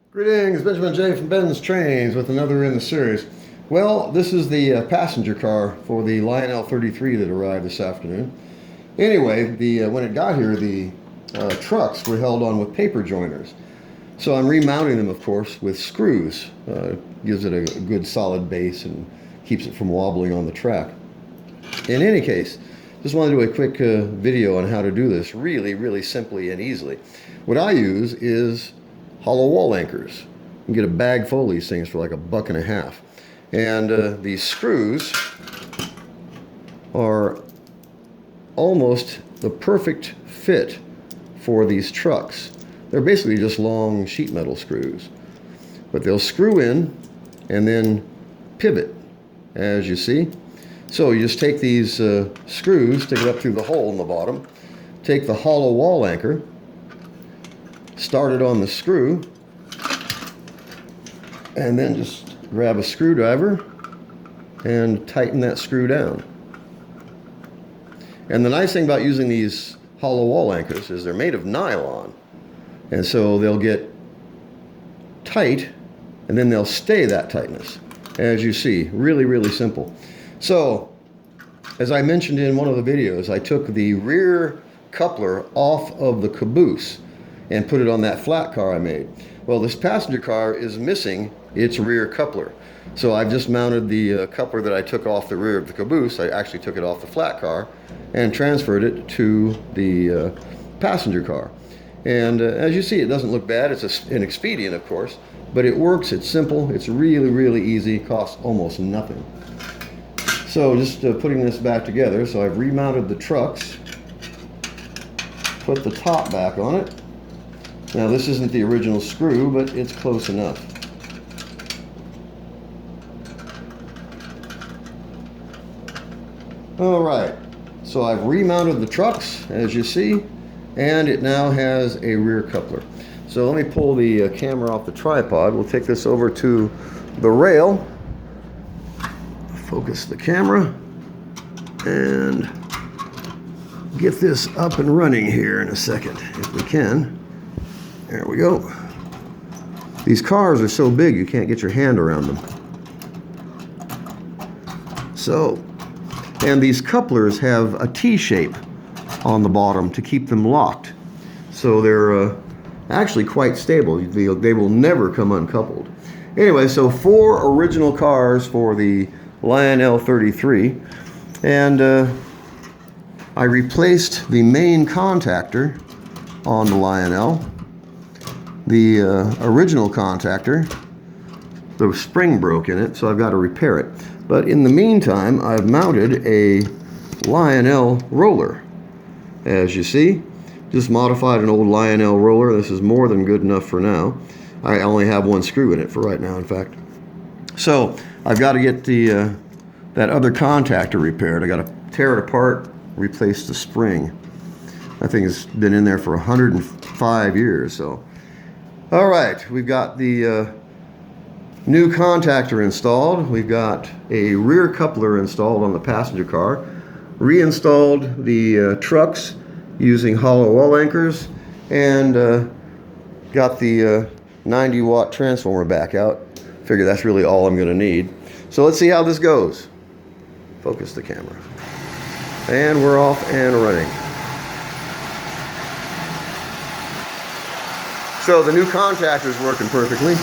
Greetings, Benjamin J. from BENZTRAINZ with another in the series. Well, this is the passenger car for the Lionel 33 that arrived this afternoon. Anyway, when it got here, the trucks were held on with paper joiners. So I'm remounting them, of course, with screws. Gives it a good solid base and keeps it from wobbling on the track. In any case, just wanted to do a quick video on how to do this really simply and easily. What I use is hollow wall anchors. You can get a bag full of these things for like $1.50. And these screws are almost the perfect fit for these trucks. They're basically just long sheet metal screws. But they'll screw in and then pivot, as you see. So you just take these screws, stick it up through the hole in the bottom, take the hollow wall anchor, start it on the screw, and then just grab a screwdriver and tighten that screw down. And the nice thing about using these hollow wall anchors is they're made of nylon, and so they'll get tight and then they'll stay that tightness, as you see. Really simple. So as I mentioned in one of the videos, I took the rear coupler off of the caboose and put it on that flat car I made. Well, this passenger car is missing its rear coupler. So I've just mounted the coupler that I took off the rear of the caboose. I actually took it off the flat car and transferred it to the passenger car. And as you see, it doesn't look bad. It's an expedient, of course, but it works. It's simple. It's really easy. Costs almost nothing. So just putting this back together. So I've remounted the trucks, put the top back on it. Now this isn't the original screw, but it's close enough. All right, so I've remounted the trucks, as you see, and it now has a rear coupler. So let me pull the camera off the tripod. We'll take this over to the rail, focus the camera, and get this up and running here in a second, if we can. There we go. These cars are so big you can't get your hand around them. So, and these couplers have a T-shape on the bottom to keep them locked. So they're actually quite stable. They will never come uncoupled. Anyway, so 4 original cars for the Lionel 33. And I replaced the main contactor on the Lionel. The original contactor, the spring broke in it, so I've got to repair it. But in the meantime, I've mounted a Lionel roller. As you see, just modified an old Lionel roller. This is more than good enough for now. I only have 1 screw in it for right now, in fact. So I've got to get the that other contactor repaired. I got to tear it apart, replace the spring. That thing has been in there for 105 years, so. All right, we've got the new contactor installed. We've got a rear coupler installed on the passenger car. Reinstalled the trucks using hollow wall anchors, and got the 90-watt transformer back out. Figure that's really all I'm going to need. So let's see how this goes. Focus the camera. And we're off and running. So the new contactor is working perfectly.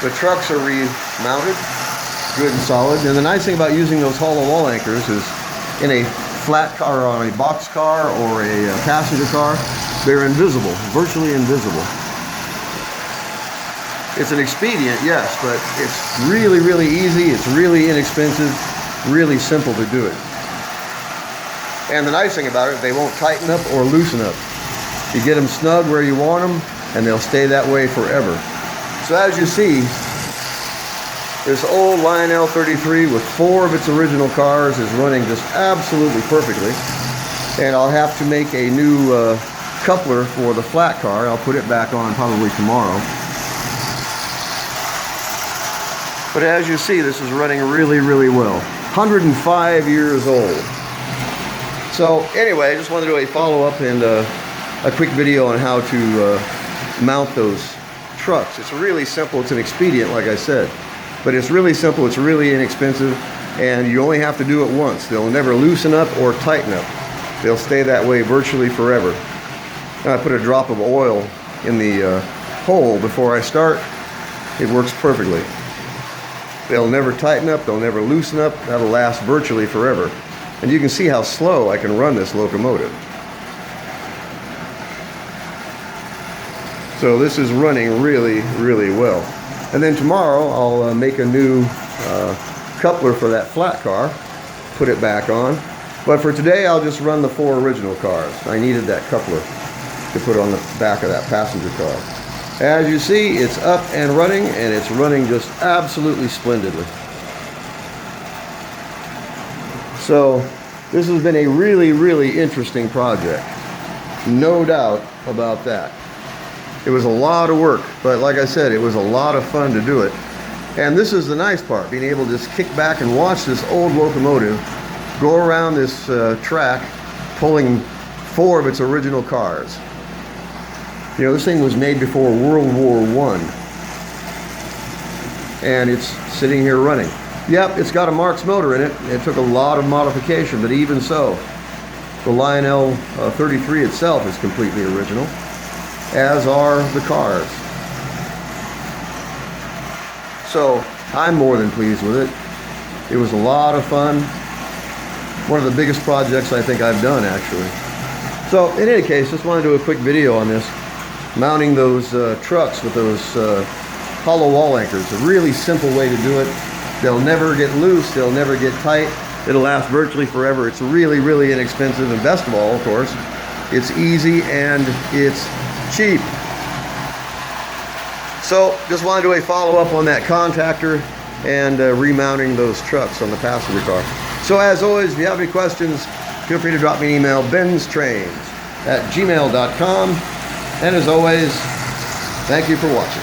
The trucks are remounted, good and solid. And the nice thing about using those hollow wall anchors is in a flat car or on a box car or a passenger car, they're invisible, virtually invisible. It's an expedient, yes, but it's really easy. It's really inexpensive, really simple to do it. And the nice thing about it, they won't tighten up or loosen up. You get them snug where you want them, and they'll stay that way forever. So as you see, this old Lionel 33 with 4 of its original cars is running just absolutely perfectly. And I'll have to make a new coupler for the flat car. I'll put it back on probably tomorrow. But as you see, this is running really well. 105 years old. So anyway, I just wanted to do a follow-up and a quick video on how to mount those trucks. It's really simple. It's an expedient, like I said, but it's really simple. It's really inexpensive, and you only have to do it once. They'll never loosen up or tighten up. They'll stay that way virtually forever. And I put a drop of oil in the hole before I start. It works perfectly. They'll never tighten up, they'll never loosen up. That'll last virtually forever. And you can see how slow I can run this locomotive. So this is running really, really well. And then tomorrow I'll make a new coupler for that flat car, put it back on. But for today I'll just run the 4 original cars. I needed that coupler to put on the back of that passenger car. As you see, it's up and running, and it's running just absolutely splendidly. So this has been a really, really interesting project. No doubt about that. It was a lot of work, but like I said, it was a lot of fun to do it. And this is the nice part, being able to just kick back and watch this old locomotive go around this track, pulling 4 of its original cars. You know, this thing was made before World War I, and it's sitting here running. Yep, it's got a Marx motor in it. It took a lot of modification, but even so, the Lionel 33 itself is completely original, as are the cars. So I'm more than pleased with it. It was a lot of fun. One of the biggest projects I think I've done, actually. So in any case, just want to do a quick video on this. Mounting those trucks with those hollow wall anchors. A really simple way to do it. They'll never get loose, they'll never get tight. It'll last virtually forever. It's really, really inexpensive, and best of all, of course, it's easy and it's cheap. So just want to do a follow-up on that contactor and remounting those trucks on the passenger car. So as always, if you have any questions, feel free to drop me an email, BENZTRAINZ@gmail.com. And as always, thank you for watching.